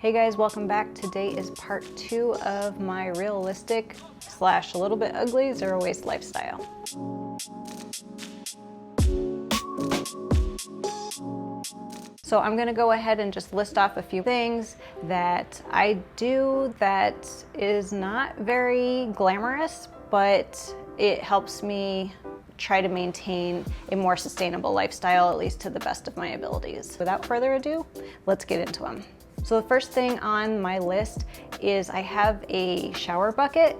Hey guys, welcome back. Today is part 2 of my realistic / a little bit ugly zero waste lifestyle. So I'm gonna go ahead and just list off a few things that I do that is not very glamorous, but it helps me try to maintain a more sustainable lifestyle, at least to the best of my abilities. Without further ado, let's get into them. So the first thing on my list is I have a shower bucket.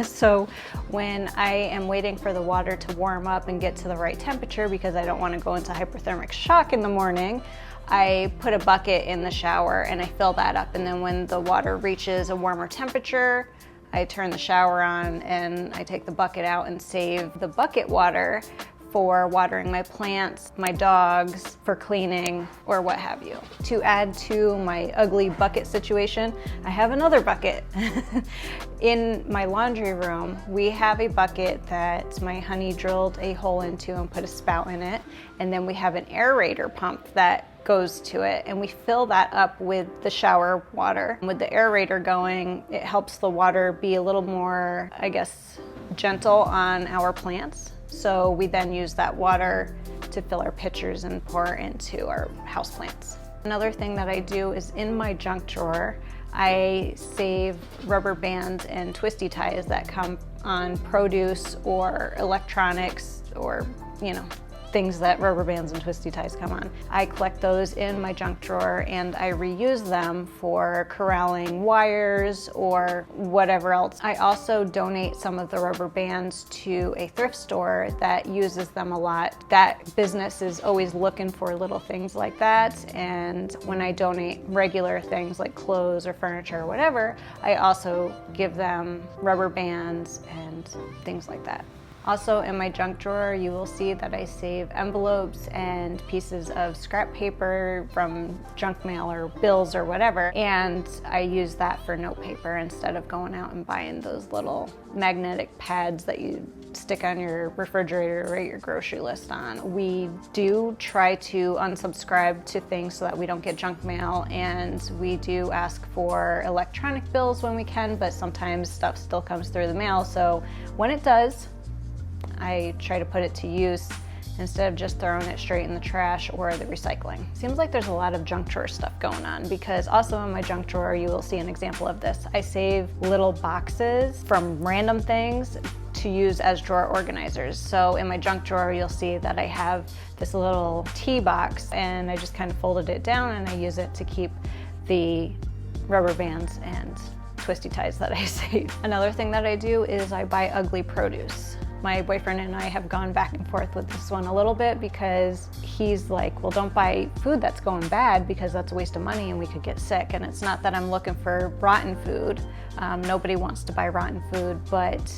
So when I am waiting for the water to warm up and get to the right temperature, because I don't want to go into hypothermic shock in the morning, I put a bucket in the shower and I fill that up. And then when the water reaches a warmer temperature, I turn the shower on and I take the bucket out and save the bucket water for watering my plants, my dogs, for cleaning, or what have you. To add to my ugly bucket situation, I have another bucket. In my laundry room, we have a bucket that my honey drilled a hole into and put a spout in it. And then we have an aerator pump that goes to it, and we fill that up with the shower water. With the aerator going, it helps the water be a little more, I guess, gentle on our plants. So we then use that water to fill our pitchers and pour into our houseplants. Another thing that I do is in my junk drawer, I save rubber bands and twisty ties that come on produce or electronics or, things that rubber bands and twisty ties come on. I collect those in my junk drawer and I reuse them for corralling wires or whatever else. I also donate some of the rubber bands to a thrift store that uses them a lot. That business is always looking for little things like that, and when I donate regular things like clothes or furniture or whatever, I also give them rubber bands and things like that. Also in my junk drawer, you will see that I save envelopes and pieces of scrap paper from junk mail or bills or whatever, and I use that for note paper instead of going out and buying those little magnetic pads that you stick on your refrigerator or write your grocery list on. We do try to unsubscribe to things so that we don't get junk mail, and we do ask for electronic bills when we can, but sometimes stuff still comes through the mail, so when it does, I try to put it to use instead of just throwing it straight in the trash or the recycling. Seems like there's a lot of junk drawer stuff going on, because also in my junk drawer you will see an example of this. I save little boxes from random things to use as drawer organizers. So in my junk drawer you'll see that I have this little tea box, and I just kind of folded it down and I use it to keep the rubber bands and twisty ties that I save. Another thing that I do is I buy ugly produce. My boyfriend and I have gone back and forth with this one a little bit, because he's like, well, don't buy food that's going bad because that's a waste of money and we could get sick. And it's not that I'm looking for rotten food. Nobody wants to buy rotten food, but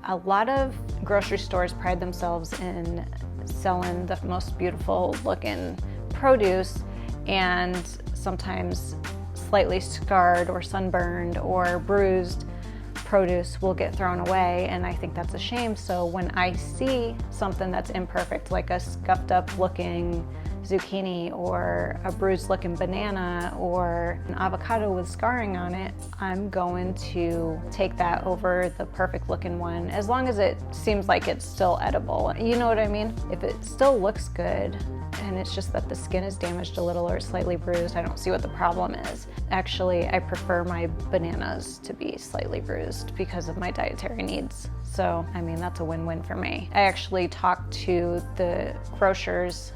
a lot of grocery stores pride themselves in selling the most beautiful looking produce, and sometimes slightly scarred or sunburned or bruised produce will get thrown away, and I think that's a shame. So when I see something that's imperfect, like a scuffed up looking zucchini or a bruised looking banana or an avocado with scarring on it, I'm going to take that over the perfect looking one, as long as it seems like it's still edible. You know what I mean? If it still looks good and it's just that the skin is damaged a little or slightly bruised, I don't see what the problem is. Actually, I prefer my bananas to be slightly bruised because of my dietary needs. So, I mean, that's a win-win for me. I actually talked to the grocers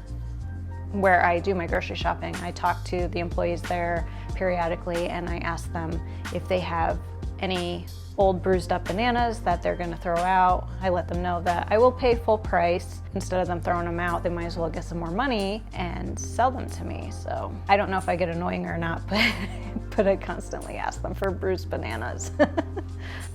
where I do my grocery shopping. I talk to the employees there periodically and I ask them if they have any old bruised up bananas that they're gonna throw out. I let them know that I will pay full price. Instead of them throwing them out, they might as well get some more money and sell them to me. So I don't know if I get annoying or not, but I constantly ask them for bruised bananas.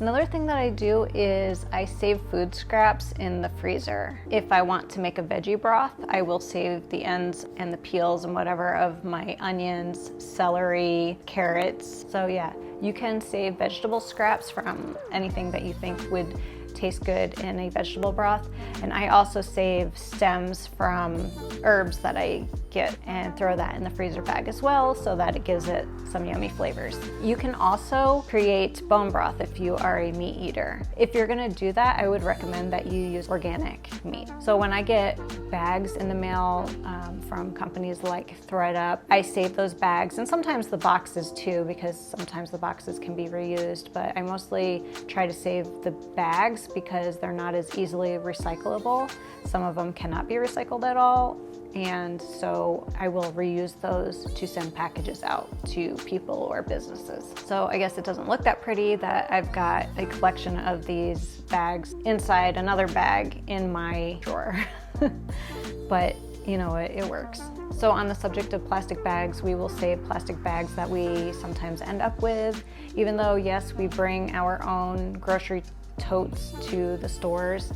Another thing that I do is I save food scraps in the freezer. If I want to make a veggie broth, I will save the ends and the peels and whatever of my onions, celery, carrots. So yeah, you can save vegetable scraps from anything that you think would taste good in a vegetable broth. And I also save stems from herbs that I get and throw that in the freezer bag as well so that it gives it some yummy flavors. You can also create bone broth if you are a meat eater. If you're gonna do that, I would recommend that you use organic meat. So when I get bags in the mail from companies like ThredUp, I save those bags and sometimes the boxes too, because sometimes the boxes can be reused, but I mostly try to save the bags because they're not as easily recyclable. Some of them cannot be recycled at all. And so I will reuse those to send packages out to people or businesses. So I guess it doesn't look that pretty that I've got a collection of these bags inside another bag in my drawer. But you know, it works. So on the subject of plastic bags, we will save plastic bags that we sometimes end up with. Even though, yes, we bring our own grocery totes to the stores,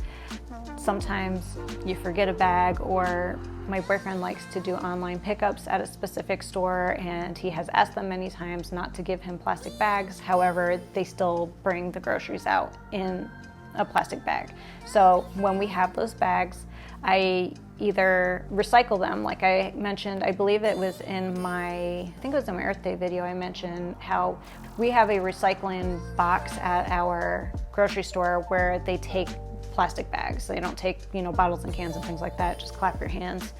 sometimes you forget a bag, or my boyfriend likes to do online pickups at a specific store and he has asked them many times not to give him plastic bags. However, they still bring the groceries out in a plastic bag. So when we have those bags, I either recycle them, like I mentioned, I believe it was in my, I think it was in my Earth Day video, I mentioned how we have a recycling box at our grocery store where they take plastic bags. They don't take, you know, bottles and cans and things like that. Just clap your hands.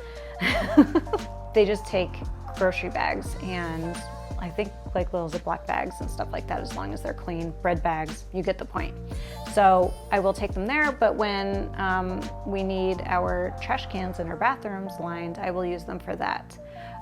They just take grocery bags and I think like little Ziploc bags and stuff like that, as long as they're clean. Bread bags, you get the point. So I will take them there, but when we need our trash cans in our bathrooms lined, I will use them for that.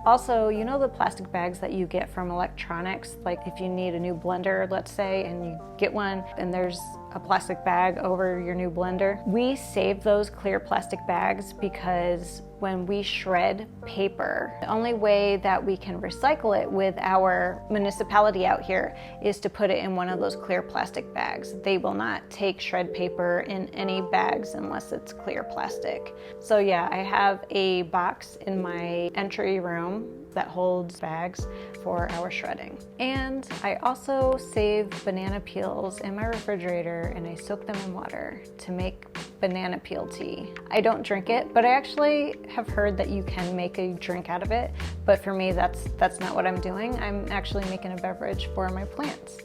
Also, you know the plastic bags that you get from electronics, like if you need a new blender, let's say, and you get one and there's a plastic bag over your new blender. We save those clear plastic bags because when we shred paper, the only way that we can recycle it with our municipality out here is to put it in one of those clear plastic bags. They will not take shred paper in any bags unless it's clear plastic. So yeah, I have a box in my entry room that holds bags for our shredding. And I also save banana peels in my refrigerator and I soak them in water to make banana peel tea. I don't drink it, but I actually have heard that you can make a drink out of it. But for me, that's not what I'm doing. I'm actually making a beverage for my plants.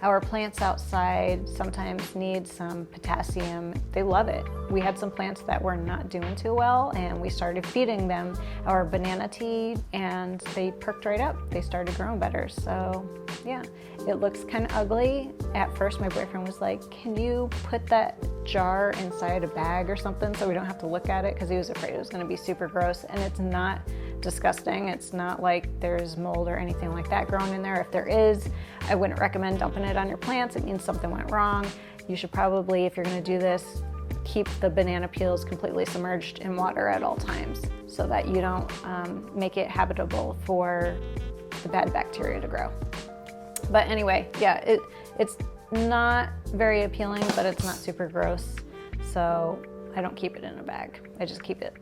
Our plants outside sometimes need some potassium. They love it. We had some plants that were not doing too well and we started feeding them our banana tea and they perked right up. They started growing better. So yeah, it looks kind of ugly. At first my boyfriend was like, can you put that jar inside a bag or something so we don't have to look at it? Because he was afraid it was going to be super gross, and it's not disgusting. It's not like there's mold or anything like that growing in there. If there is, I wouldn't recommend dumping it on your plants. It means something went wrong. You should probably, if you're going to do this, keep the banana peels completely submerged in water at all times so that you don't make it habitable for the bad bacteria to grow. But anyway, yeah, it's not very appealing, but it's not super gross. So I don't keep it in a bag. I just keep it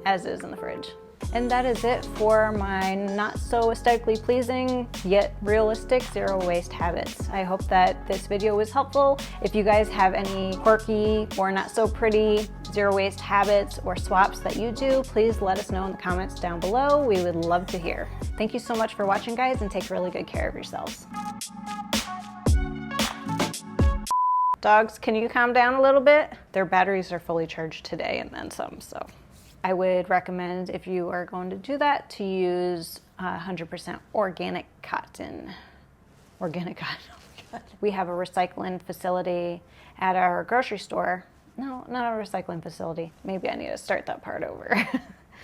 as is in the fridge. And that is it for my not so aesthetically pleasing yet realistic zero waste habits. I hope that this video was helpful. If you guys have any quirky or not so pretty zero waste habits or swaps that you do, please let us know in the comments down below. We would love to hear. Thank you so much for watching, guys, and take really good care of yourselves. Dogs, can you calm down a little bit? Their batteries are fully charged today and then some, so. I would recommend, if you are going to do that, to use 100% organic cotton. Organic cotton, oh my God. We have a recycling facility at our grocery store. No, not a recycling facility. Maybe I need to start that part over.